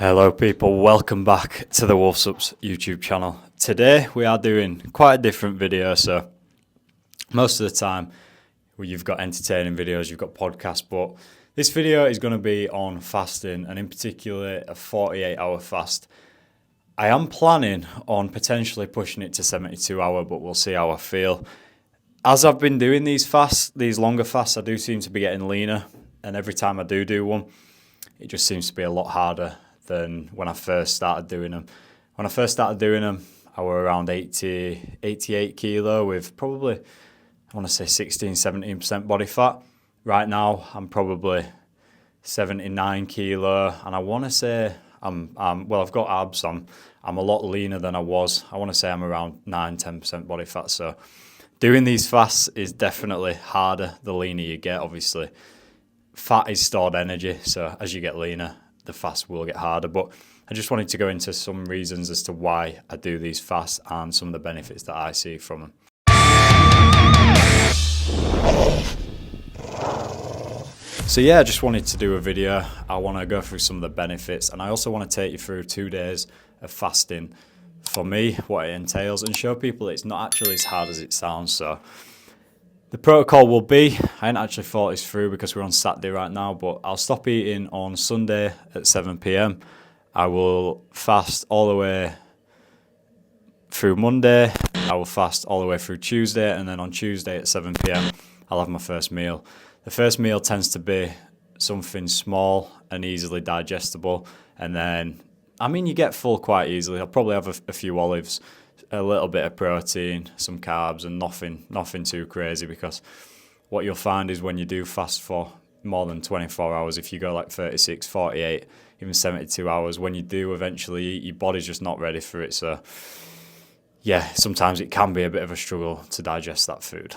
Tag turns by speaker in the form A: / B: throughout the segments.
A: Hello people, welcome back to the Wolf Subs YouTube channel. Today we are doing quite a different video. So most of the time you've got entertaining videos, you've got podcasts, but this video is going to be on fasting, and in particular a 48-hour fast. I am planning on potentially pushing it to 72 hour, but we'll see how I feel. As I've been doing these longer fasts, I do seem to be getting leaner, and every time I do one, it just seems to be a lot harder than when I first started doing them. When I first started doing them, I were around 88 kilo with probably, I want to say 16-17% body fat. Right now, I'm probably 79 kilo, and I want to say I've got abs. I'm a lot leaner than I was. I want to say I'm around 9-10% body fat. So doing these fasts is definitely harder the leaner you get. Obviously, fat is stored energy, so as you get leaner, the fast will get harder. But I just wanted to go into some reasons as to why I do these fasts and some of the benefits that I see from them. So yeah, I just wanted to do a video. I want to go through some of the benefits, and I also want to take you through 2 days of fasting for me, what it entails, and show people it's not actually as hard as it sounds. So the protocol will be, I ain't actually thought this through because we're on Saturday right now, but I'll stop eating on Sunday at 7 p.m. I will fast all the way through Monday. I will fast all the way through Tuesday, and then on Tuesday at 7 p.m. I'll have my first meal. The first meal tends to be something small and easily digestible, and then, you get full quite easily. I'll probably have a few olives, a little bit of protein, some carbs, and nothing too crazy, because what you'll find is when you do fast for more than 24 hours, if you go like 36, 48, even 72 hours, when you do eventually eat, your body's just not ready for it. So yeah, sometimes it can be a bit of a struggle to digest that food.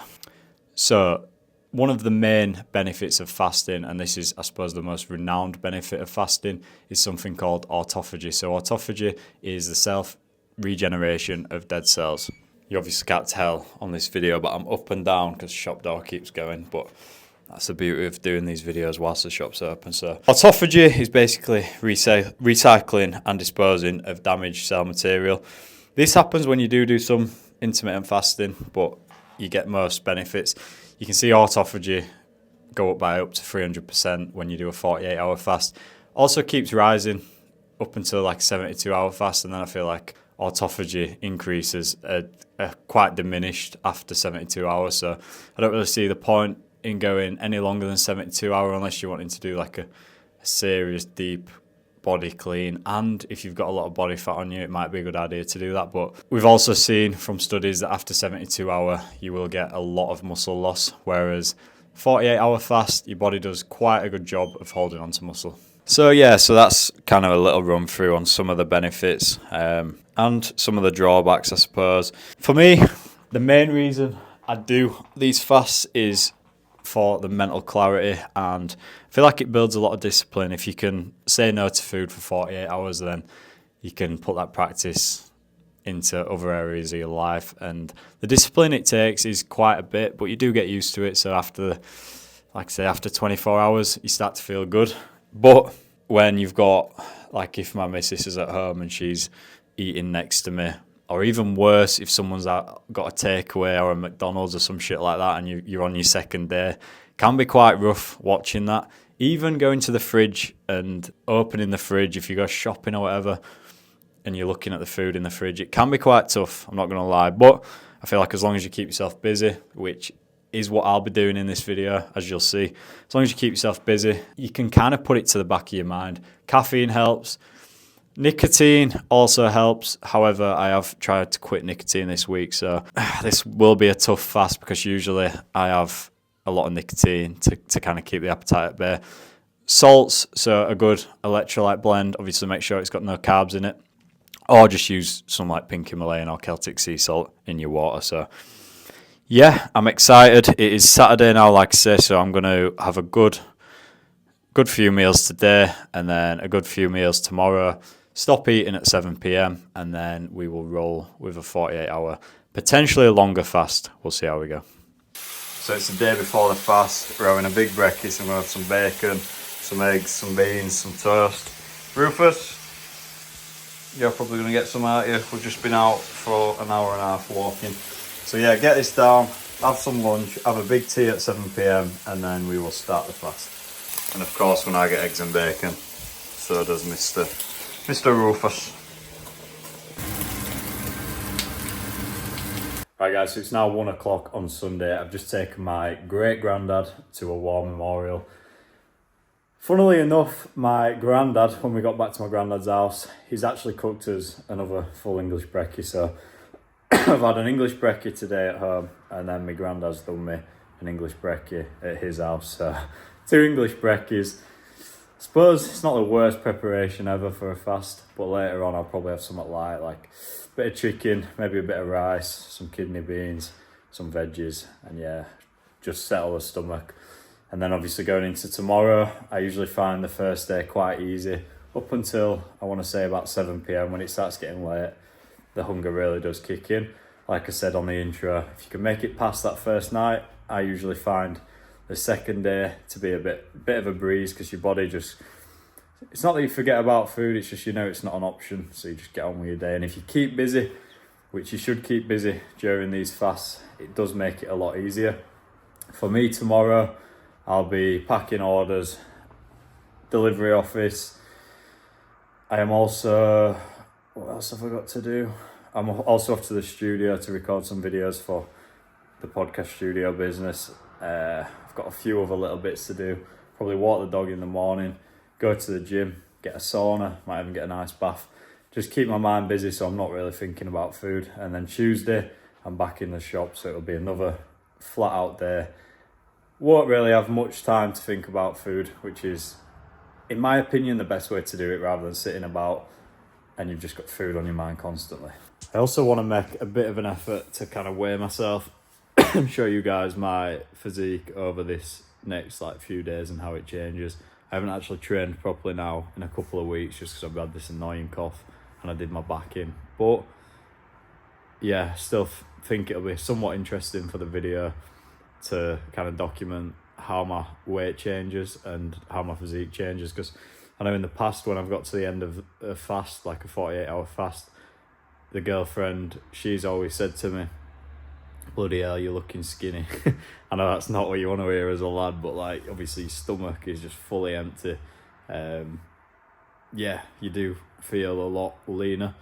A: So one of the main benefits of fasting, and this is, I suppose, the most renowned benefit of fasting, is something called autophagy. So autophagy is the self-regeneration of dead cells. You obviously can't tell on this video, but I'm up and down because shop door keeps going, but that's the beauty of doing these videos whilst the shop's open. So autophagy is basically recycling and disposing of damaged cell material. This happens when you do some intermittent fasting, but you get most benefits. You can see autophagy go up by up to 300% when you do a 48-hour fast. Also keeps rising up until like 72-hour fast, and then I feel like autophagy increases are quite diminished after 72 hours. So I don't really see the point in going any longer than 72 hours unless you're wanting to do like a serious deep body clean, and if you've got a lot of body fat on you, it might be a good idea to do that. But we've also seen from studies that after 72 hours you will get a lot of muscle loss, whereas 48-hour fast, your body does quite a good job of holding on to muscle. So yeah, so that's kind of a little run through on some of the benefits and some of the drawbacks, I suppose. For me, the main reason I do these fasts is for the mental clarity, and I feel like it builds a lot of discipline. If you can say no to food for 48 hours, then you can put that practice into other areas of your life, and the discipline it takes is quite a bit, but you do get used to it. So after 24 hours, you start to feel good. But when you've got, like if my missus is at home and she's eating next to me, or even worse, if someone's got a takeaway or a McDonald's or some shit like that, and you're on your second day, can be quite rough watching that. Even going to the fridge and opening the fridge, if you go shopping or whatever, and you're looking at the food in the fridge, it can be quite tough, I'm not going to lie. But I feel like as long as you keep yourself busy, which is what I'll be doing in this video, as you'll see, as long as you keep yourself busy, you can kind of put it to the back of your mind. Caffeine helps. Nicotine also helps. However, I have tried to quit nicotine this week, so this will be a tough fast because usually I have a lot of nicotine to kind of keep the appetite at bay. Salts, so a good electrolyte blend. Obviously make sure it's got no carbs in it, or just use some like pink Himalayan or Celtic sea salt in your water. So yeah, I'm excited. It is Saturday now, like I say, so I'm going to have a good few meals today and then a good few meals tomorrow. Stop eating at 7 p.m. and then we will roll with a 48-hour, potentially a longer fast. We'll see how we go. So it's the day before the fast. We're having a big breakfast. I'm going to have some bacon, some eggs, some beans, some toast. Rufus, you're probably going to get some out here. We've just been out for an hour and a half walking. So yeah, get this down, have some lunch, have a big tea at 7 PM, and then we will start the fast. And of course, when I get eggs and bacon, so does Mr. Rufus. Right guys, so it's now 1 o'clock on Sunday. I've just taken my great granddad to a war memorial. Funnily enough, my granddad, when we got back to my granddad's house, he's actually cooked us another full English brekkie. So I've had an English brekkie today at home, and then my granddad's done me an English brekkie at his house. So 2 English brekkies. I suppose it's not the worst preparation ever for a fast, but later on I'll probably have something light, like a bit of chicken, maybe a bit of rice, some kidney beans, some veggies, and yeah, just settle the stomach. And then obviously going into tomorrow, I usually find the first day quite easy, up until I want to say about 7 PM. When it starts getting late, the hunger really does kick in. Like I said on the intro, if you can make it past that first night, I usually find the second day to be a bit of a breeze, because your body just, it's not that you forget about food, it's just, you know, it's not an option, so you just get on with your day. And if you keep busy, which you should keep busy during these fasts, it does make it a lot easier. For me tomorrow, I'll be packing orders, delivery office. I am also, what else have I got to do? I'm also off to the studio to record some videos for the podcast studio business. I've got a few other little bits to do. Probably walk the dog in the morning, go to the gym, get a sauna, might even get a nice bath. Just keep my mind busy so I'm not really thinking about food. And then Tuesday, I'm back in the shop, so it'll be another flat out day. Won't really have much time to think about food, which is, in my opinion, the best way to do it, rather than sitting about and you've just got food on your mind constantly. I also want to make a bit of an effort to kind of weigh myself and show you guys my physique over this next few days and how it changes. I haven't actually trained properly now in a couple of weeks, just because I've had this annoying cough and I did my back in. But yeah, still think it'll be somewhat interesting for the video to kind of document how my weight changes and how my physique changes, because I know in the past when I've got to the end of a fast, like a 48-hour fast, the girlfriend, she's always said to me, bloody hell, you're looking skinny. I know that's not what you want to hear as a lad, but like obviously your stomach is just fully empty. Yeah, you do feel a lot leaner.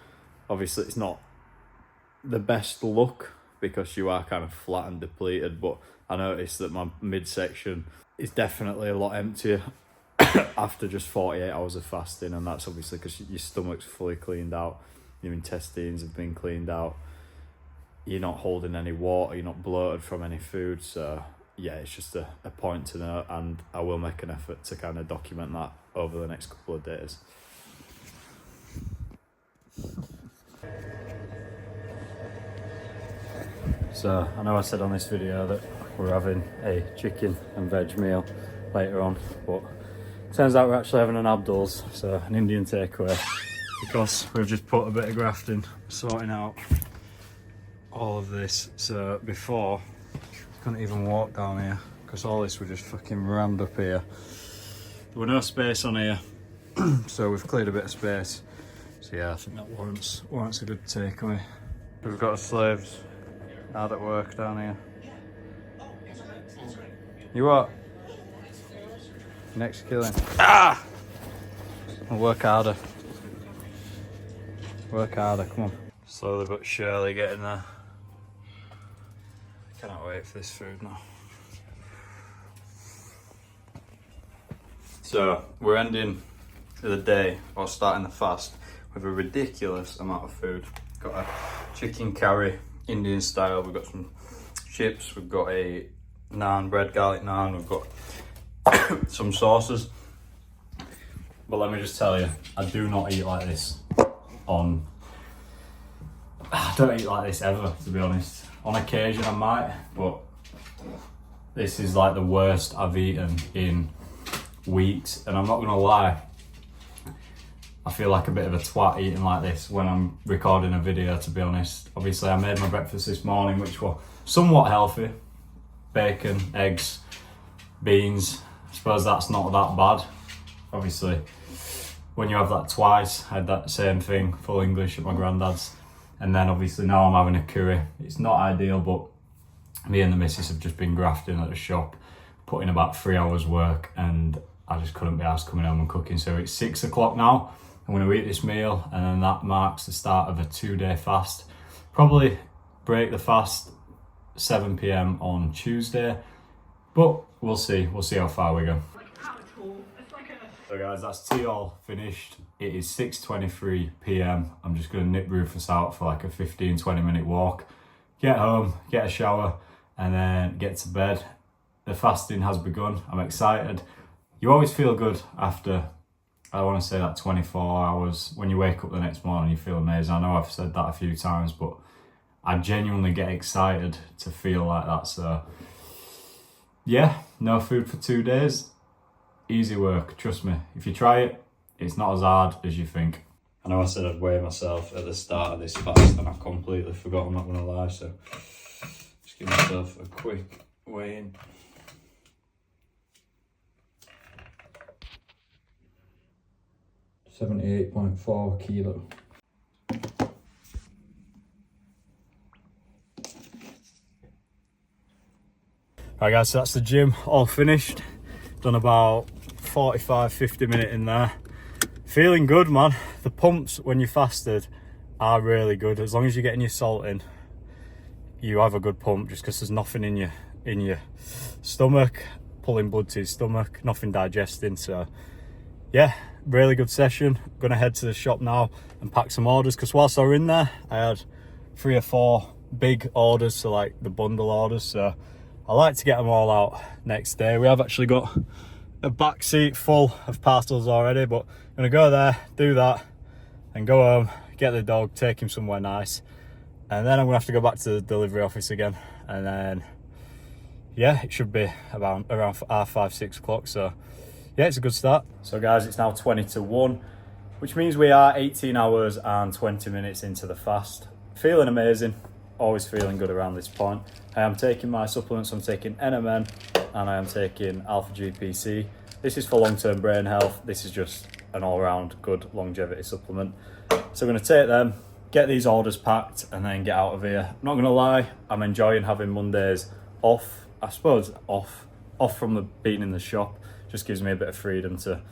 A: Obviously it's not the best look because you are kind of flat and depleted, but I noticed that my midsection is definitely a lot emptier after just 48 hours of fasting, and that's obviously because your stomach's fully cleaned out, your intestines have been cleaned out, you're not holding any water, you're not bloated from any food. So yeah, it's just a point to note, and I will make an effort to kind of document that over the next couple of days. So I know I said on this video that we're having a chicken and veg meal later on, but turns out we're actually having an Abdul's, so an Indian takeaway, because we've just put a bit of grafting sorting out all of this. So before, I couldn't even walk down here because all this was just fucking rammed up here. There was no space on here, so we've cleared a bit of space. So yeah, I think that warrants a good takeaway. We've got slaves hard at work down here. You what? Next killing. Ah! I'll work harder. Work harder, come on. Slowly but surely getting there. Cannot wait for this food now. So we're ending the day, or starting the fast, with a ridiculous amount of food. Got a chicken curry, Indian style. We've got some chips. We've got a naan, bread garlic naan. We've got some sauces. But let me just tell you, I do not eat like this I don't eat like this ever, to be honest. On occasion I might, but this is like the worst I've eaten in weeks. And I'm not gonna lie, I feel like a bit of a twat eating like this when I'm recording a video, to be honest. Obviously I made my breakfast this morning, which was somewhat healthy. Bacon, eggs, beans. I suppose that's not that bad. Obviously when you have that twice. I had that same thing, full English at my granddad's. And then obviously now I'm having a curry. It's not ideal, but me and the missus have just been grafting at the shop, putting about 3 hours work, and I just couldn't be arsed coming home and cooking. So it's 6 o'clock now. I'm going to eat this meal, and then that marks the start of a 2-day fast. Probably break the fast 7 p.m. on Tuesday, but we'll see how far we go. So guys, that's tea all finished. It is 6:23 p.m. I'm just going to nip Rufus out for like a 15-20 minute walk, get home, get a shower, and then get to bed. The fasting has begun. I'm excited. You always feel good after, I want to say, that 24 hours. When you wake up the next morning, you feel amazing. I know I've said that a few times, but I genuinely get excited to feel like that. So yeah, no food for 2 days. Easy work, trust me. If you try it, it's not as hard as you think. I know I said I'd weigh myself at the start of this fast, and I completely forgot, I'm not going to lie. So just give myself a quick weigh in. .4 kilo. Right guys, so that's the gym all finished. Done about 45-50 minutes in there. Feeling good, man. The pumps when you fasted are really good. As long as you're getting your salt in, you have a good pump, just because there's nothing in your stomach, pulling blood to your stomach, nothing digesting. So yeah, really good session. Gonna head to the shop now and pack some orders, because whilst I was in there, I had 3 or 4 big orders, so like the bundle orders. So I like to get them all out next day. We have actually got a back seat full of parcels already, but I'm gonna go there, do that, and go home, get the dog, take him somewhere nice, and then I'm gonna have to go back to the delivery office again, and then yeah, it should be around 5-6 o'clock. So yeah, it's a good start. So guys, it's now 20 to 1, which means we are 18 hours and 20 minutes into the fast. Feeling amazing, always feeling good around this point. I am taking my supplements. I'm taking NMN and I am taking Alpha GPC. This is for long-term brain health. This is just an all-round good longevity supplement. So I'm going to take them, get these orders packed, and then get out of here. I'm not going to lie, I'm enjoying having Mondays off. I suppose off from the being in the shop. Just gives me a bit of freedom to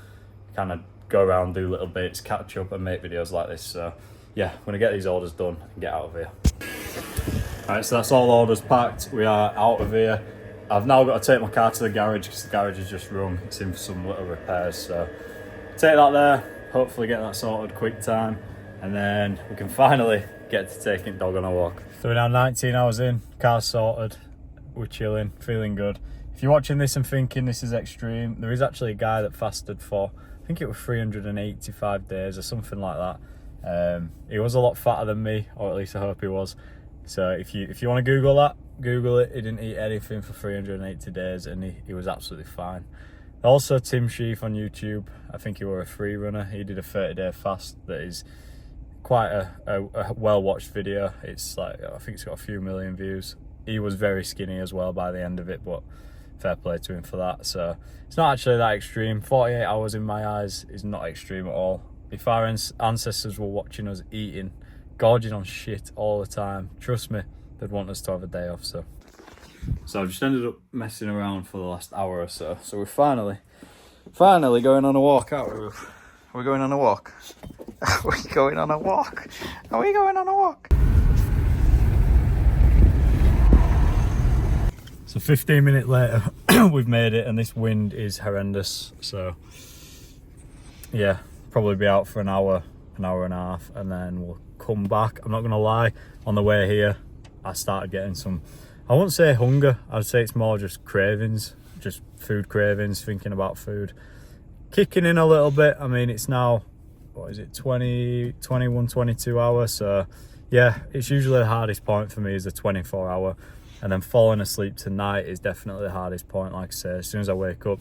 A: kind of go around, do little bits, catch up, and make videos like this. So yeah, I'm going to get these orders done and get out of here. Alright, so that's all orders packed. We are out of here. I've now got to take my car to the garage, because the garage is just rung. It's in for some little repairs. So take that there, hopefully get that sorted quick time, and then we can finally get to taking the dog on a walk. So we're now 19 hours in, car's sorted, we're chilling, feeling good. If you're watching this and thinking this is extreme, there is actually a guy that fasted for, I think it was 385 days or something like that. He was a lot fatter than me, or at least I hope he was. So if you want to Google that, Google it. He didn't eat anything for 380 days and he was absolutely fine. Also, Tim Sheaf on YouTube, I think he was a free runner. He did a 30-day fast that is quite a well-watched video. It's like, I think it's got a few million views. He was very skinny as well by the end of it, but fair play to him for that. So it's not actually that extreme. 48 hours in my eyes is not extreme at all. If our ancestors were watching us eating, gorging on shit all the time, trust me, they'd want us to have a day off. So I've just ended up messing around for the last hour or so. So we're finally going on a walk out. Are we going on a walk? Are we going on a walk? Are we going on a walk? So 15 minutes later, we've made it, and this wind is horrendous. So yeah, probably be out for an hour and a half, and then we'll come back. I'm not gonna lie, on the way here I started getting some, I wouldn't say hunger, I'd say it's more just cravings, just food cravings, thinking about food kicking in a little bit. I mean, it's now, what is it, 21, 22 hours. So yeah, it's usually the hardest point for me is the 24 hour, and then falling asleep tonight is definitely the hardest point. Like I say, as soon as I wake up,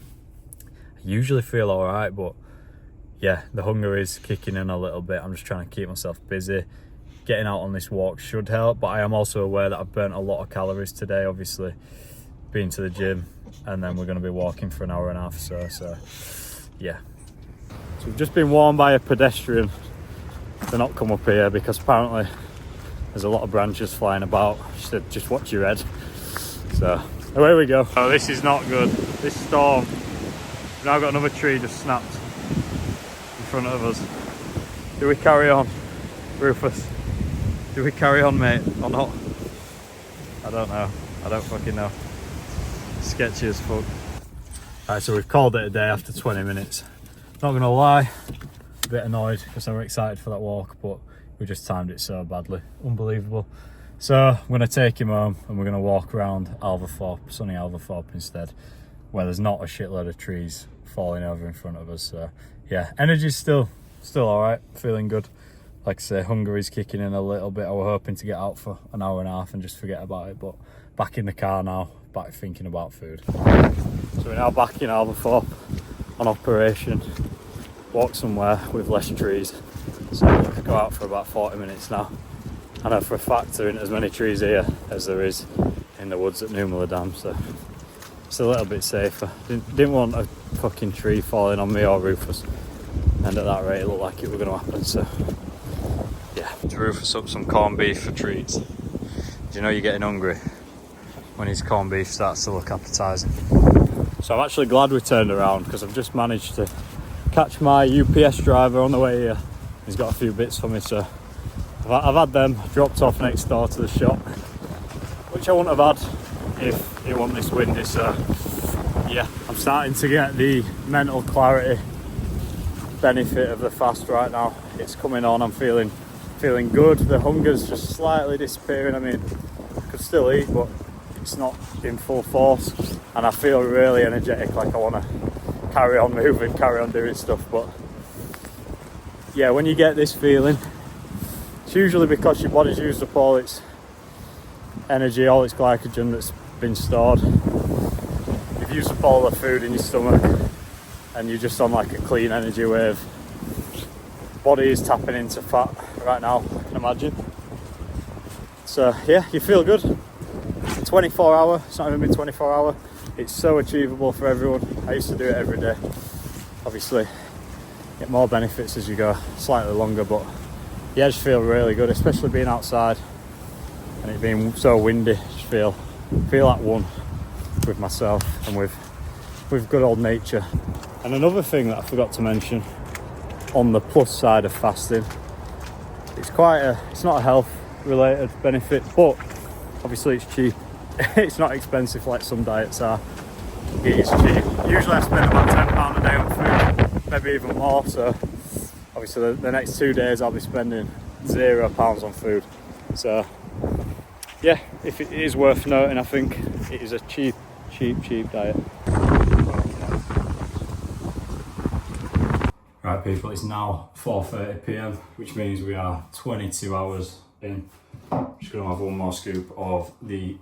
A: I usually feel all right, but yeah, the hunger is kicking in a little bit. I'm just trying to keep myself busy. Getting out on this walk should help, but I am also aware that I've burnt a lot of calories today, obviously, being to the gym, and then we're going to be walking for an hour and a half. So yeah. So we've just been warned by a pedestrian to not come up here because apparently there's a lot of branches flying about. She said, just watch your head. So away we go. Oh, this is not good. This storm. We've now got another tree just snapped in front of us. Do we carry on, Rufus? Do we carry on, mate, or not? I don't know. I don't fucking know. Sketchy as fuck. Alright, so we've called it a day after 20 minutes. Not gonna lie, a bit annoyed because I was excited for that walk, but we just timed it so badly. Unbelievable. So I'm gonna take him home and we're gonna walk around Alverthorpe, sunny Alverthorpe instead, where there's not a shitload of trees falling over in front of us. So yeah, energy's still alright, feeling good. Like I say, hunger is kicking in a little bit. I was hoping to get out for an hour and a half and just forget about it, but back in the car now, back thinking about food. So we're now back in Alverthorpe on operation. Walk somewhere with less trees. So we'll go out for about 40 minutes now. I know for a fact there isn't as many trees here as there is in the woods at Numala Dam, so it's a little bit safer. Didn't want a fucking tree falling on me or Rufus, and at that rate it looked like it was going to happen. So yeah, to Rufus up some corned beef for treats. Do you know you're getting hungry when his corned beef starts to look appetising? So I'm actually glad we turned around because I've just managed to catch my UPS driver on the way here. He's got a few bits for me, so I've had them dropped off next door to the shop, which I wouldn't have had if it wasn't this windy. So yeah, I'm starting to get the mental clarity benefit of the fast right now. It's coming on. I'm feeling good. The hunger's just slightly disappearing. I mean, I could still eat, but it's not in full force, and I feel really energetic, like I want to carry on moving, carry on doing stuff. But yeah, when you get this feeling, it's usually because your body's used up all its energy, all its glycogen that's been stored. You've used up all the food in your stomach and you're just on like a clean energy wave. Body is tapping into fat right now, I can imagine. So yeah, you feel good. 24 hour, it's not even been 24 hour. It's so achievable for everyone. I used to do it every day. Obviously, get more benefits as you go, slightly longer, but yeah, I just feel really good, especially being outside and it being so windy. Just feel at one with myself and with good old nature. And another thing that I forgot to mention on the plus side of fasting, it's not a health related benefit, but obviously it's cheap. It's not expensive like some diets are. It is cheap. Usually I spend about £10 a day on food, maybe even more. So obviously the next 2 days I'll be spending £0 on food. So yeah, if it is worth noting, I think it is a cheap diet. Right people, it's now 4:30 PM, which means we are 22 hours in. I'm just going to have one more scoop of the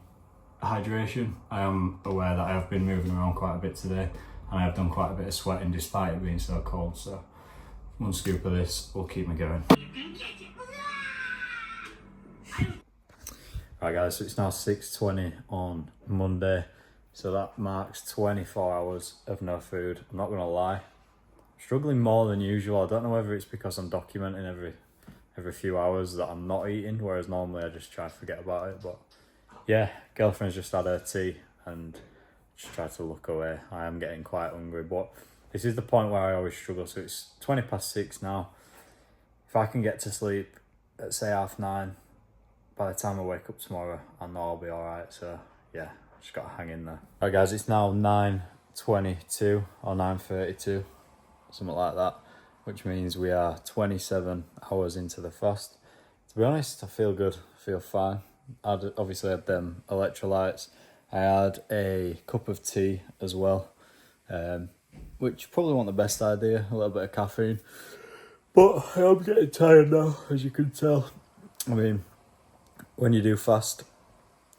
A: hydration. I am aware that I have been moving around quite a bit today and I have done quite a bit of sweating despite it being so cold, so one scoop of this will keep me going. Right guys, so it's now 6:20 on Monday, so that marks 24 hours of no food. I'm not going to lie, I'm struggling more than usual. I don't know whether it's because I'm documenting every few hours that I'm not eating, whereas normally I just try to forget about it. But yeah, girlfriend's just had her tea and just try to look away. I am getting quite hungry, but this is the point where I always struggle. So it's 6:20 now. If I can get to sleep at say 9:30, by the time I wake up tomorrow, I know I'll be alright. So yeah, just gotta hang in there. Alright guys, it's now 9:22 or 9:32, something like that, which means we are 27 hours into the fast. To be honest, I feel good, I feel fine. I'd obviously had them electrolytes. I had a cup of tea as well, which probably wasn't the best idea, a little bit of caffeine. But I am getting tired now, as you can tell. I mean, when you do fast,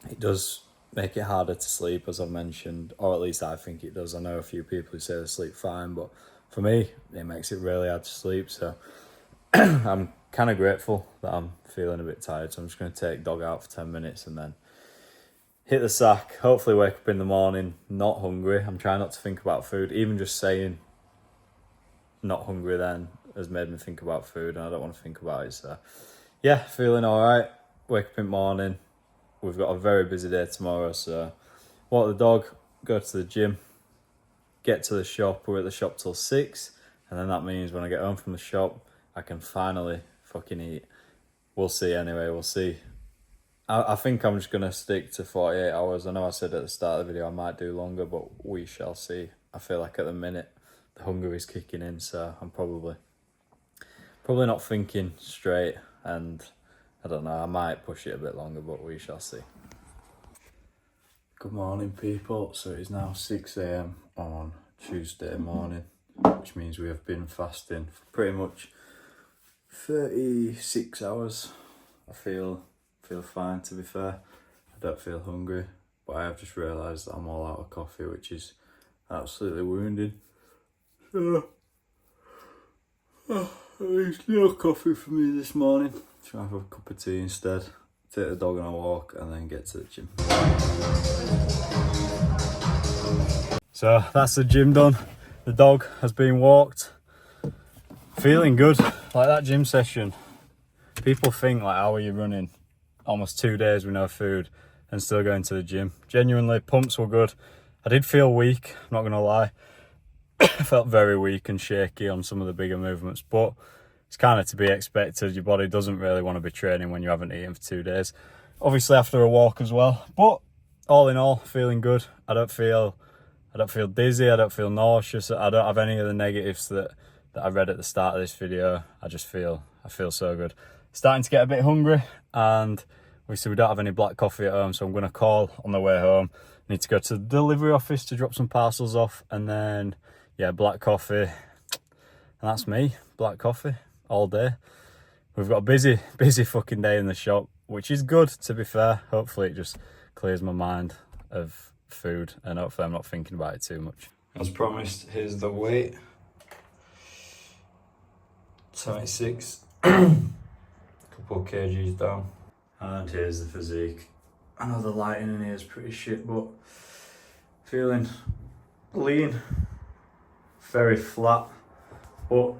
A: it does make it harder to sleep, as I've mentioned, or at least I think it does. I know a few people who say they sleep fine, but for me, it makes it really hard to sleep. So I'm kind of grateful that I'm feeling a bit tired. So I'm just going to take dog out for 10 minutes and then hit the sack. Hopefully wake up in the morning not hungry. I'm trying not to think about food. Even just saying not hungry then has made me think about food, and I don't want to think about it. So yeah, feeling all right. Wake up in the morning. We've got a very busy day tomorrow, so walk the dog, go to the gym, get to the shop. We're at the shop till 6, and then that means when I get home from the shop, I can finally fucking eat. We'll see anyway, we'll see. I think I'm just going to stick to 48 hours. I know I said at the start of the video I might do longer, but we shall see. I feel like at the minute the hunger is kicking in, so I'm probably not thinking straight, and I don't know, I might push it a bit longer, but we shall see. Good morning, people. So it is now 6 a.m. on Tuesday morning, which means we have been fasting for pretty much 36 hours. I feel fine, to be fair. I don't feel hungry, but I have just realised that I'm all out of coffee, which is absolutely wounding. So, at least no coffee for me this morning. Try and have a cup of tea instead, take the dog on a walk, and then get to the gym. So that's the gym done. The dog has been walked. Feeling good. Like that gym session, people think like, how are you running almost 2 days with no food and still going to the gym? Genuinely, pumps were good. I did feel weak, I'm not gonna lie. I felt very weak and shaky on some of the bigger movements, but it's kind of to be expected. Your body doesn't really want to be training when you haven't eaten for 2 days. Obviously after a walk as well, but all in all, feeling good. I don't feel dizzy, I don't feel nauseous, I don't have any of the negatives that I read at the start of this video. I feel so good. Starting to get a bit hungry, and obviously we don't have any black coffee at home, so I'm going to call on the way home. I need to go to the delivery office to drop some parcels off, and then yeah, black coffee, and that's me. Black coffee all day. We've got a busy fucking day in the shop, which is good, to be fair. Hopefully it just clears my mind of food, and hopefully I'm not thinking about it too much. As promised, here's the weight. 76. Couple of kgs down. And here's the physique. I know the lighting in here is pretty shit, but feeling lean, very flat, but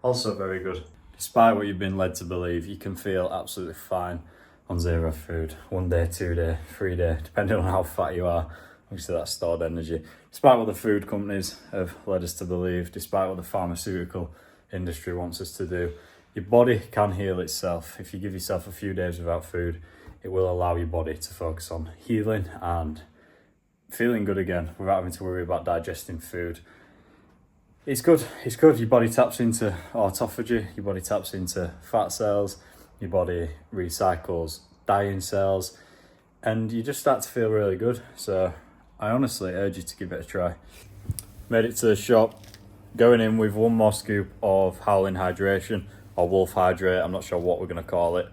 A: also very good. Despite what you've been led to believe, you can feel absolutely fine on zero food. 1 day, 2 day, 3 day, depending on how fat you are. Obviously that's stored energy. Despite what the food companies have led us to believe, despite what the pharmaceutical industry wants us to do, your body can heal itself. If you give yourself a few days without food, it will allow your body to focus on healing and feeling good again without having to worry about digesting food. It's good. Your body taps into autophagy, your body taps into fat cells, your body recycles dying cells, and you just start to feel really good. So I honestly urge you to give it a try. Made it to the shop, going in with one more scoop of Howling Hydration, or Wolf Hydrate, I'm not sure what we're going to call it.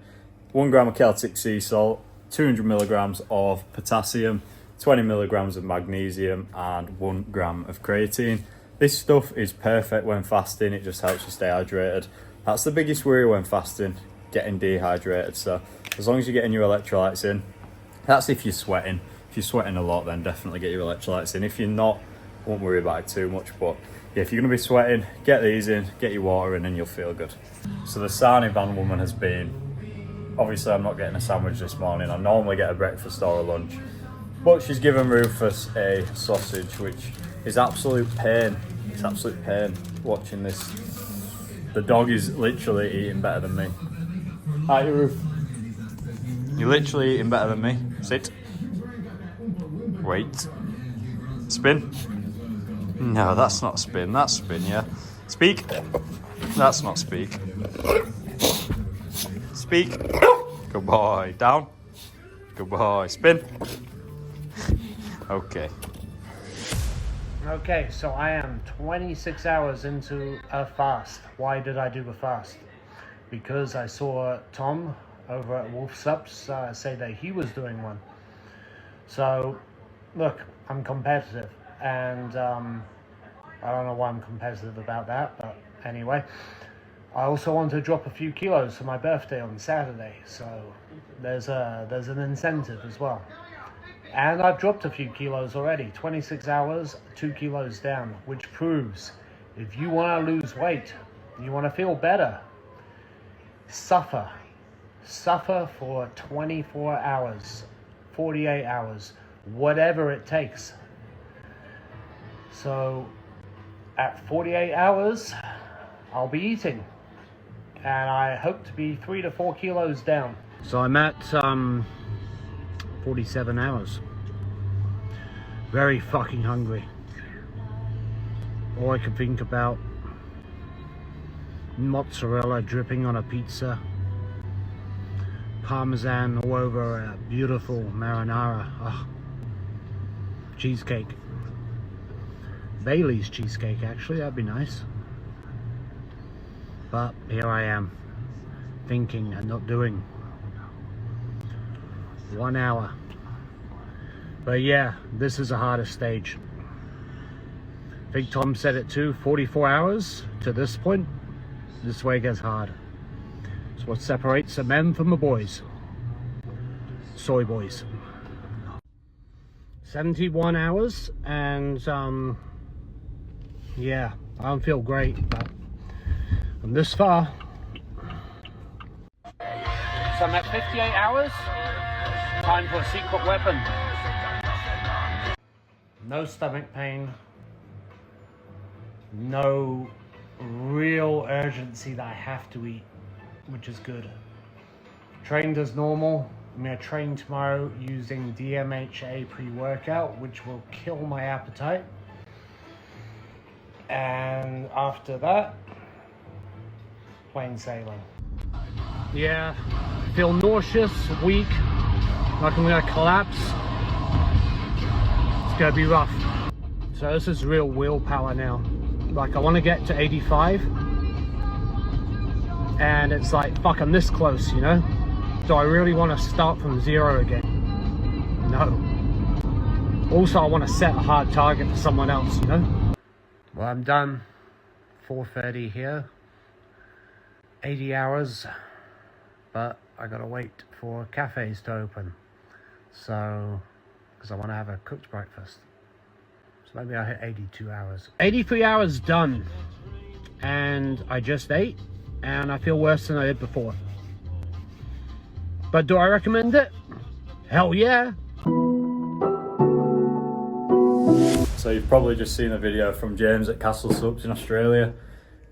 A: 1 gram of Celtic sea salt, 200 milligrams of potassium, 20 milligrams of magnesium, and 1 gram of creatine. This stuff is perfect when fasting, it just helps you stay hydrated. That's the biggest worry when fasting, getting dehydrated. So as long as you're getting your electrolytes in, that's if you're sweating. If you're sweating a lot, then definitely get your electrolytes in. If you're not, won't worry about it too much, but yeah, if you're going to be sweating, get these in, get your water in, and you'll feel good. So the Sarnie van woman has been, obviously I'm not getting a sandwich this morning, I normally get a breakfast or a lunch, but she's given Rufus a sausage, which is absolute pain. It's absolute pain watching this. The dog is literally eating better than me. Hi, Ruf. You're literally eating better than me. Sit. Wait. Spin. No, that's not spin. That's spin, yeah. Speak. That's not speak. Speak. Good boy. Down. Good boy. Spin. Okay.
B: Okay, so I am 26 hours into a fast. Why did I do a fast? Because I saw Tom over at Wolf Subs say that he was doing one. So, look, I'm competitive, and I don't know why I'm competitive about that, but anyway. I also want to drop a few kilos for my birthday on Saturday, so there's an incentive as well. And I've dropped a few kilos already, 26 hours, 2 kilos down, which proves If you want to lose weight, you want to feel better, suffer. Suffer for 24 hours, 48 hours, whatever it takes. So at 48 hours, I'll be eating. And I hope to be 3 to 4 kilos down. So I'm at 47 hours. Very fucking hungry. All I can think about, mozzarella dripping on a pizza, parmesan all over a beautiful marinara. Oh. Cheesecake. Bailey's cheesecake, actually, that'd be nice. But here I am, thinking and not doing. 1 hour. But yeah, this is the hardest stage. I think Tom said it too, 44 hours to this point, this way gets hard. It's what separates the men from the boys. Soy boys. 71 hours, and yeah, I don't feel great, but I'm this far. So I'm at 58 hours. Time for a secret weapon. No stomach pain. No real urgency that I have to eat, which is good. Trained as normal. I'm going to train tomorrow using DMHA pre-workout, which will kill my appetite. And after that, plain sailing. Yeah, I feel nauseous, weak, like I'm going to collapse. It's going to be rough. So this is real willpower now. Like I want to get to 85. And it's like, fuck, I'm this close, you know? Do I really want to start from zero again? No. Also, I want to set a hard target for someone else, you know? Well, I'm done. 4:30 here. 80 hours. But I gotta wait for cafes to open. So, because I want to have a cooked breakfast. So maybe I'll hit 82 hours. 83 hours done. And I just ate. And I feel worse than I did before. But do I recommend it? Hell yeah.
A: So you've probably just seen a video from James at Castle Sups in Australia.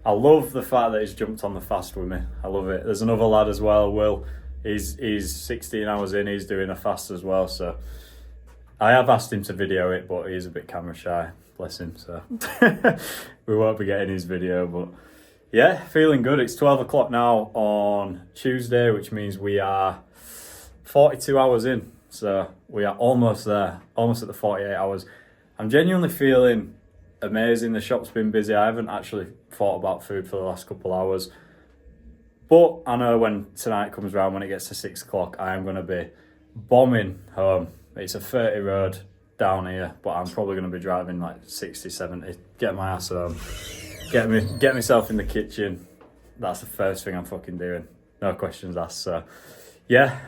A: I love the fact that he's jumped on the fast with me. I love it. There's another lad as well, Will. He's 16 hours in, he's doing a fast as well. So I have asked him to video it, but he's a bit camera shy, bless him. So we won't be getting his video, but yeah, feeling good. It's 12 o'clock now on Tuesday, which means we are 42 hours in. So we are almost there, almost at the 48 hours. I'm genuinely feeling amazing. The shop's been busy. I haven't actually thought about food for the last couple hours. But I know when tonight comes around, when it gets to 6 o'clock, I am going to be bombing home. It's a 30 road down here, but I'm probably going to be driving like 60, 70, get my ass home, get myself in the kitchen. That's the first thing I'm fucking doing. No questions asked. So yeah,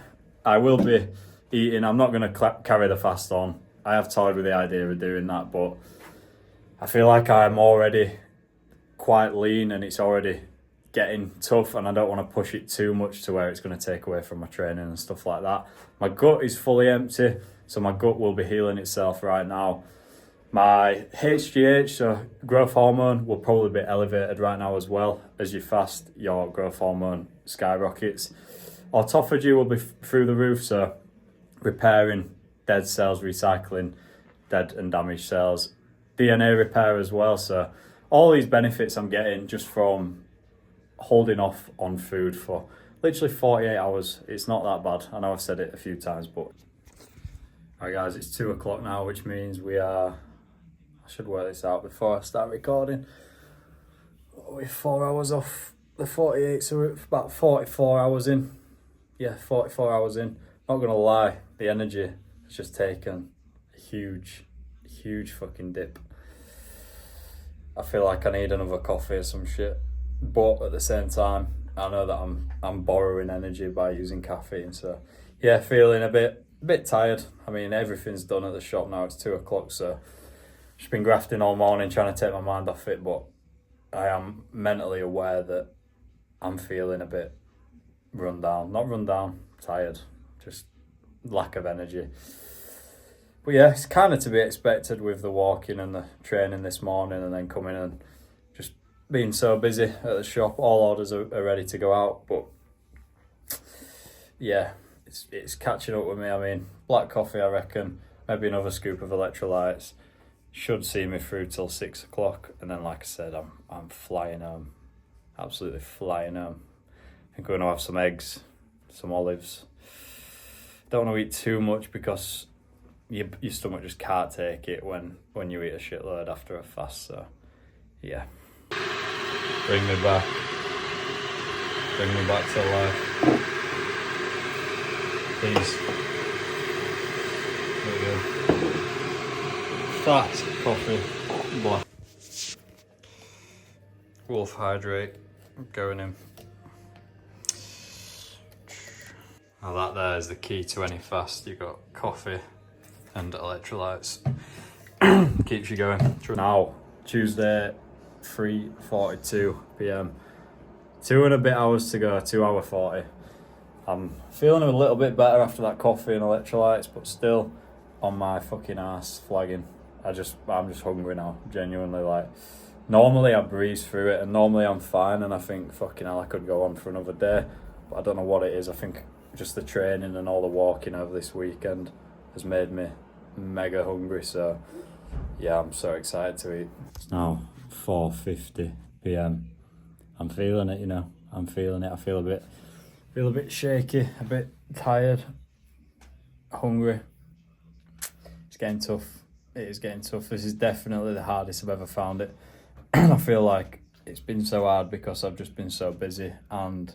A: I will be eating. I'm not going to carry the fast on. I have toyed with the idea of doing that, but I feel like I'm already quite lean and it's already getting tough, and I don't want to push it too much to where it's going to take away from my training and stuff like that. My gut is fully empty, so my gut will be healing itself right now. My HGH, so growth hormone, will probably be elevated right now as well. As you fast, your growth hormone skyrockets. Autophagy will be through the roof, so repairing dead cells, recycling dead and damaged cells. DNA repair as well, so all these benefits I'm getting just from holding off on food for literally 48 hours. It's not that bad. I know I've said it a few times, but alright guys, it's 2 o'clock now, which means we are, I should work this out before I start recording. We're 4 hours off the 48, so we're about 44 hours in. Yeah, 44 hours in. Not gonna lie, the energy has just taken a huge fucking dip. I feel like I need another coffee or some shit, but at the same time I know that I'm borrowing energy by using caffeine. So yeah, feeling a bit tired. I mean, everything's done at the shop now. It's 2 o'clock, so just been grafting all morning trying to take my mind off it, but I am mentally aware that I'm feeling a bit run down. Not run down, tired, just lack of energy. But yeah, it's kind of to be expected with the walking and the training this morning, and then coming and just being so busy at the shop. All orders are ready to go out, but yeah, it's catching up with me. I mean, black coffee, I reckon, maybe another scoop of electrolytes should see me through till 6 o'clock, and then like I said, I'm flying home, absolutely flying home. I think we're gonna have some eggs, some olives. Don't want to eat too much because your stomach just can't take it when you eat a shitload after a fast. So yeah, bring me back to life, please. There we go. Fat coffee, black. Wolf hydrate going in. Now that there is the key to any fast. You've got coffee and electrolytes. Keeps you going. Now, Tuesday, 3:42 p.m. 2 and a bit hours to go, 2 hour 40. I'm feeling a little bit better after that coffee and electrolytes, but still on my fucking ass flagging. I'm just hungry now, genuinely. Like, normally I breeze through it and normally I'm fine, and I think fucking hell I could go on for another day, but I don't know what it is. I think just the training and all the walking over this weekend has made me mega hungry. So yeah, I'm so excited to eat. It's now 4:50 p.m. I'm feeling it, you know. I'm feeling it. I feel a bit shaky, a bit tired, hungry. It's getting tough. It is getting tough. This is definitely the hardest I've ever found it. I feel like it's been so hard because I've just been so busy, and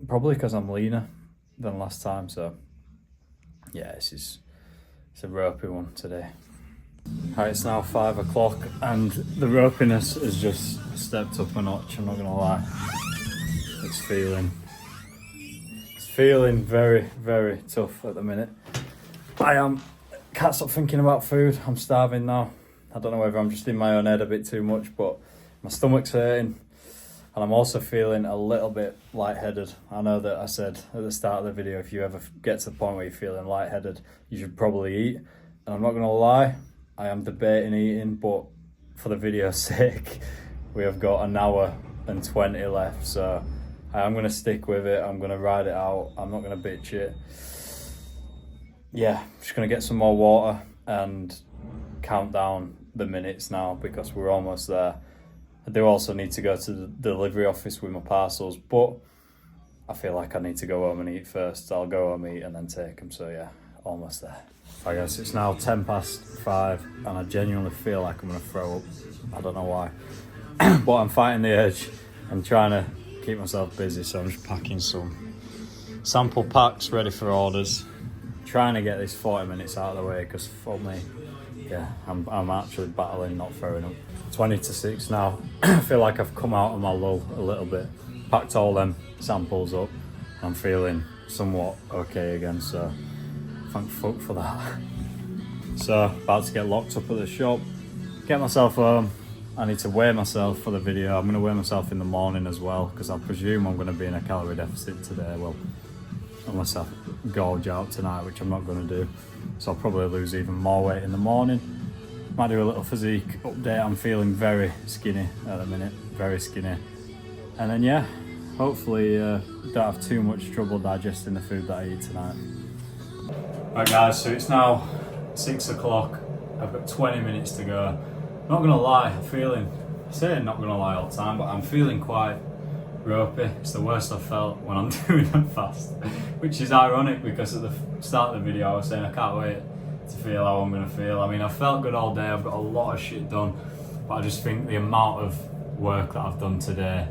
A: probably because I'm leaner than last time. So yeah, it's a ropey one today. Alright, it's now 5 o'clock and the ropiness has just stepped up a notch, I'm not gonna lie. It's feeling very, very tough at the minute. Can't stop thinking about food. I'm starving now. I don't know whether I'm just in my own head a bit too much, but my stomach's hurting. And I'm also feeling a little bit lightheaded. I know that I said at the start of the video, if you ever get to the point where you're feeling lightheaded, you should probably eat. And I'm not gonna lie, I am debating eating, but for the video's sake, we have got an hour and 20 left. So I am gonna stick with it. I'm gonna ride it out. I'm not gonna bitch it. Yeah, I'm just gonna get some more water and count down the minutes now because we're almost there. I do also need to go to the delivery office with my parcels, but I feel like I need to go home and eat first. I'll go home, eat, and then take them. So yeah, almost there. I guess it's now 5:10 and I genuinely feel like I'm gonna throw up. I don't know why, but I'm fighting the urge and trying to keep myself busy. So I'm just packing some sample packs ready for orders. Trying to get this 40 minutes out of the way because for me, yeah, I'm actually battling not throwing up. 20 to 6 now. I feel like I've come out of my lull a little bit. Packed all them samples up. I'm feeling somewhat okay again, so thank fuck for that. So, about to get locked up at the shop. Get myself home. I need to weigh myself for the video. I'm going to weigh myself in the morning as well because I presume I'm going to be in a calorie deficit today. Well, unless I gorge out tonight, which I'm not going to do. So I'll probably lose even more weight in the morning. Might do a little physique update. I'm feeling very skinny at the minute, very skinny. And then yeah, hopefully don't have too much trouble digesting the food that I eat tonight. Right guys, so it's now 6 o'clock. I've got 20 minutes to go. Not gonna lie, I say not gonna lie all the time, but I'm feeling quite ropey. It's the worst I've felt when I'm doing a fast, which is ironic because at the start of the video I was saying I can't wait to feel how I'm gonna feel. I mean, I've felt good all day, I've got a lot of shit done, but I just think the amount of work that I've done today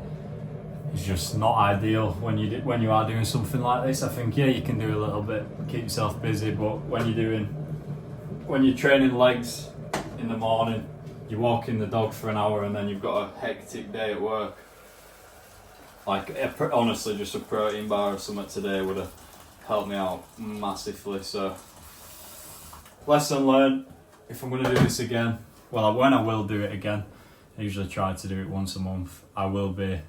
A: is just not ideal when you are doing something like this. I think yeah, you can do a little bit, keep yourself busy, but when you're training legs in the morning, you're walking the dog for an hour and then you've got a hectic day at work. Like, honestly, just a protein bar or something today would have helped me out massively. So, lesson learned. If I'm going to do this again, well, when I will do it again, I usually try to do it once a month. I will be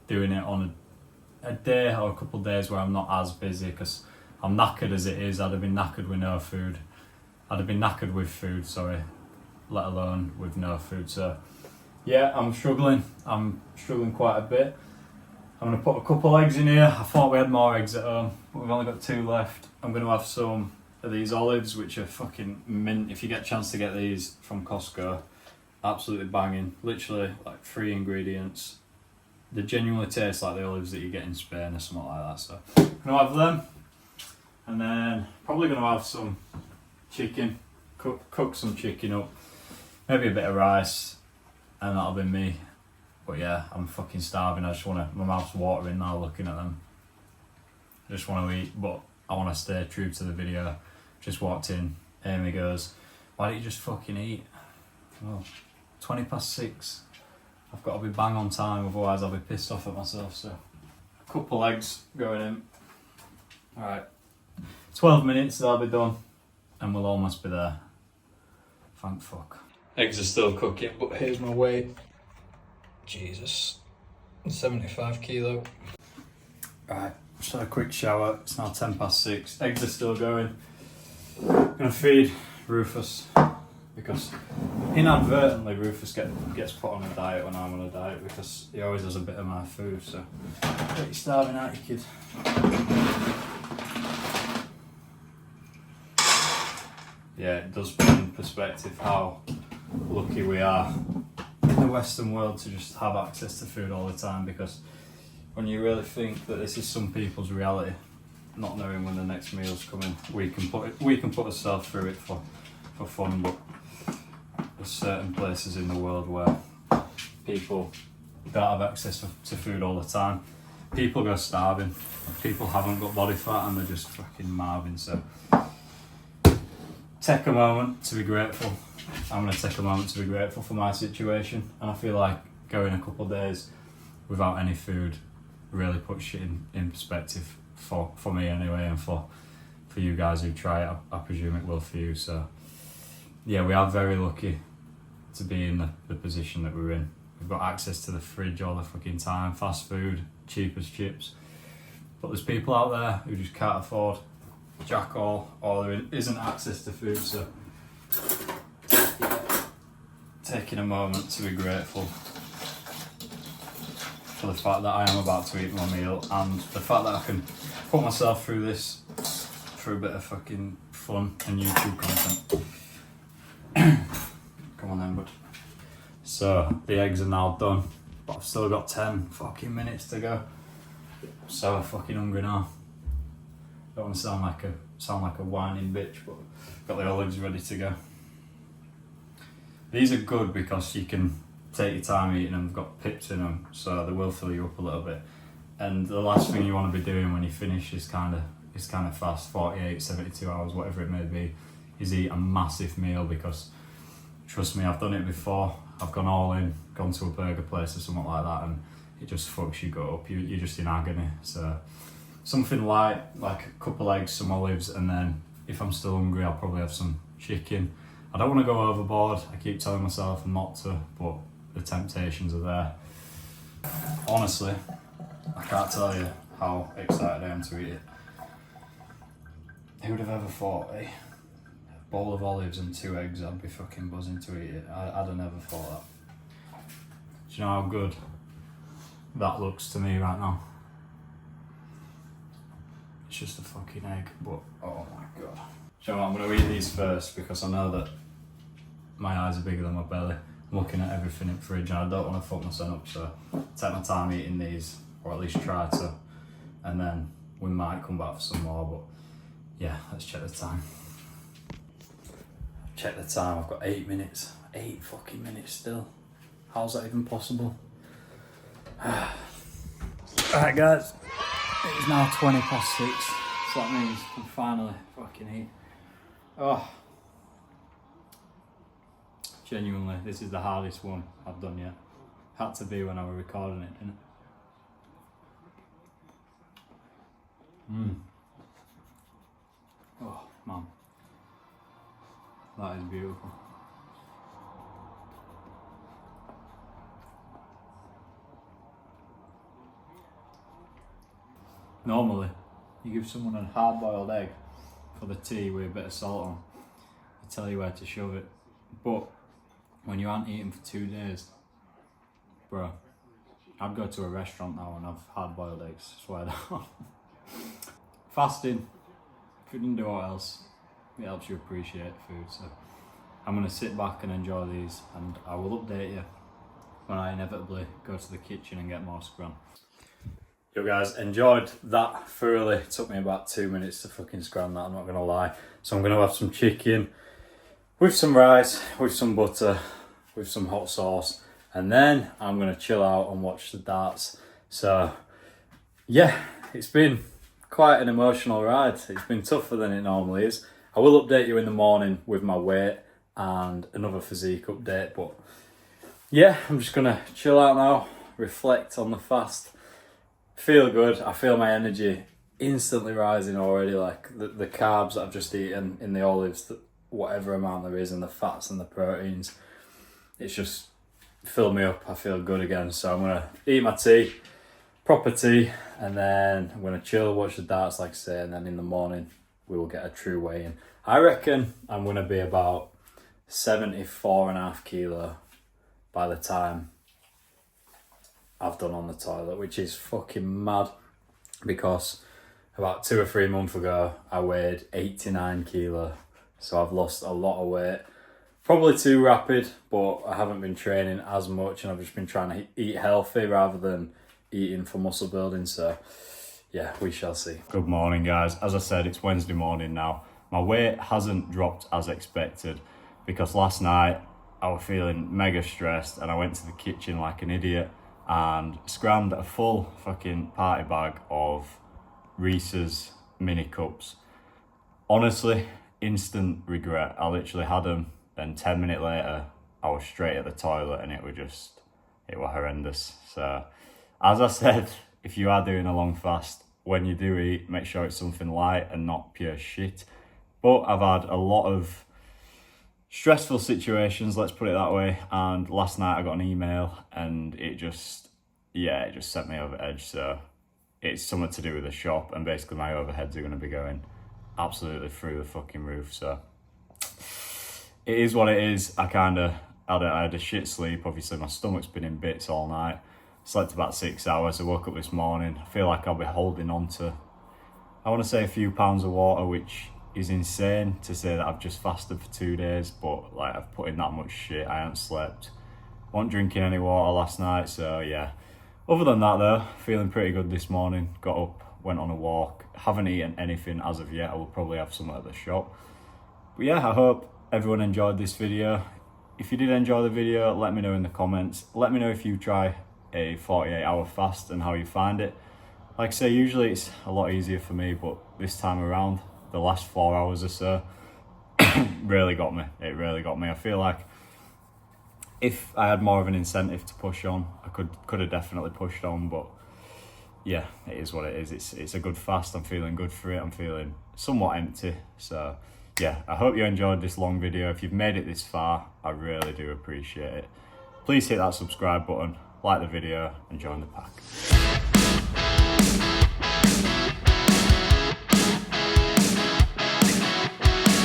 A: doing it on a day or a couple of days where I'm not as busy because I'm knackered as it is. I'd have been knackered with no food. I'd have been knackered with food, sorry, let alone with no food. So yeah, I'm struggling. I'm struggling quite a bit. I'm going to put a couple eggs in here. I thought we had more eggs at home, but we've only got 2 left. I'm going to have some of these olives, which are fucking mint. If you get a chance to get these from Costco, absolutely banging. Literally like 3 ingredients. They genuinely taste like the olives that you get in Spain or something like that. So I'm going to have them. And then probably going to have some chicken. Cook some chicken up. Maybe a bit of rice. And that'll be me. But yeah, I'm fucking starving. I just want to, my mouth's watering now looking at them. I just want to eat, but I want to stay true to the video. Just walked in, Amy goes, why don't you just fucking eat? Well, 6:20. I've got to be bang on time, otherwise I'll be pissed off at myself. So, a couple eggs going in. Alright, 12 minutes, they'll be done. And we'll almost be there. Thank fuck. Eggs are still cooking, but here's my weight. Jesus, 75 kilo. Right, just had a quick shower. It's now 6:10. Eggs are still going. Gonna feed Rufus because inadvertently Rufus gets put on a diet when I'm on a diet because he always has a bit of my food. So, you're starving, aren't you, kid? Yeah, it does put in perspective how lucky we are in the Western world to just have access to food all the time, because when you really think that this is some people's reality, not knowing when the next meal's coming, we can put ourselves through it for fun, but there's certain places in the world where people don't have access to food all the time. People go starving, people haven't got body fat and they're just fucking marvin. So take a moment to be grateful. I'm going to take a moment to be grateful for my situation, and I feel like going a couple of days without any food really puts shit in perspective for me anyway, and for you guys who try it. I presume it will for you. So yeah, we are very lucky to be in the position that we're in. We've got access to the fridge all the fucking time, fast food, cheap as chips, but there's people out there who just can't afford jack all, or there isn't access to food. So taking a moment to be grateful for the fact that I am about to eat my meal, and the fact that I can put myself through this for a bit of fucking fun and YouTube content. Come on then, bud. So the eggs are now done, but I've still got 10 fucking minutes to go. I'm so fucking hungry now. Don't want to sound like a whining bitch, but got the olives ready to go. These are good because you can take your time eating them. They've got pips in them, so they will fill you up a little bit. And the last thing you want to be doing when you finish is kind of fast, 48, 72 hours, whatever it may be, is eat a massive meal, because trust me, I've done it before. I've gone all in, gone to a burger place or something like that, and it just fucks you gut up. You're just in agony. So something light, like a couple eggs, some olives, and then if I'm still hungry, I'll probably have some chicken. I don't want to go overboard. I keep telling myself not to, but the temptations are there. Honestly, I can't tell you how excited I am to eat it. Who would have ever thought, a bowl of olives and 2 eggs, I'd be fucking buzzing to eat it. I'd have never thought that. Do you know how good that looks to me right now? It's just a fucking egg, but oh my god. Do you know what, I'm going to eat these first, because I know that my eyes are bigger than my belly. I'm looking at everything in the fridge and I don't want to fuck myself up, so take my time eating these, or at least try to, and then we might come back for some more. But yeah, let's check the time. Check the time, I've got 8 minutes. 8 fucking minutes still. How's that even possible? Alright guys, it is now 6:20, so that means I can finally fucking eat. Oh, genuinely, this is the hardest one I've done yet. Had to be when I was recording it, didn't it? Oh man, that is beautiful. Normally, you give someone a hard-boiled egg for the tea with a bit of salt on, they tell you where to shove it. But when you aren't eating for 2 days, bro, I'd go to a restaurant now and have hard-boiled eggs, swear down. Fasting, if you didn't do what else, it helps you appreciate food. So I'm gonna sit back and enjoy these, and I will update you when I inevitably go to the kitchen and get more scrum. Yo guys, enjoyed that thoroughly. It took me about 2 minutes to fucking scram that, I'm not gonna lie. So I'm gonna have some chicken with some rice, with some butter, with some hot sauce, and then I'm gonna chill out and watch the darts. So yeah, it's been quite an emotional ride. It's been tougher than it normally is. I will update you in the morning with my weight and another physique update, but yeah, I'm just gonna chill out now, reflect on the fast, feel good. I feel my energy instantly rising already, like the carbs that I've just eaten in the olives, whatever amount there is, and the fats and the proteins, it's just filled me up. I feel good again. So I'm gonna eat my tea, proper tea, and then I'm gonna chill, watch the darts like I say, and then in the morning we will get a true weigh-in. I reckon I'm gonna be about 74.5 kilo by the time I've done on the toilet, which is fucking mad, because about 2 or 3 months ago I weighed 89 kilo, so I've lost a lot of weight. Probably too rapid, but I haven't been training as much, and I've just been trying to eat healthy rather than eating for muscle building. So yeah, we shall see. Good morning guys. As I said, it's Wednesday morning now. My weight hasn't dropped as expected because last night I was feeling mega stressed and I went to the kitchen like an idiot and scrammed a full fucking party bag of Reese's mini cups. Honestly, instant regret. I literally had them, and 10 minutes later I was straight at the toilet, and it was horrendous. So as I said, if you are doing a long fast, when you do eat, make sure it's something light and not pure shit. But I've had a lot of stressful situations, let's put it that way, and last night I got an email and it just sent me over the edge. So it's something to do with the shop, and basically my overheads are going to be going absolutely through the fucking roof. So it is what it is. I had a shit sleep. Obviously my stomach's been in bits all night. Slept about 6 hours. I woke up this morning. I feel like I'll be holding on to, I want to say, a few pounds of water, which is insane to say that I've just fasted for 2 days, but like I've put in that much shit. I haven't slept, wasn't drinking any water last night. So yeah, other than that though, feeling pretty good this morning. Got up, went on a walk, haven't eaten anything as of yet. I will probably have some at the shop. But yeah, I hope everyone enjoyed this video. If you did enjoy the video, let me know in the comments. Let me know if you try a 48-hour fast and how you find it. Like I say, usually it's a lot easier for me, but this time around, the last 4 hours or so really got me. It really got me. I feel like if I had more of an incentive to push on, I could have definitely pushed on. But yeah, it is what it is. It's a good fast. I'm feeling good for it. I'm feeling somewhat empty. So yeah, I hope you enjoyed this long video. If you've made it this far, I really do appreciate it. Please hit that subscribe button, like the video, and join the pack.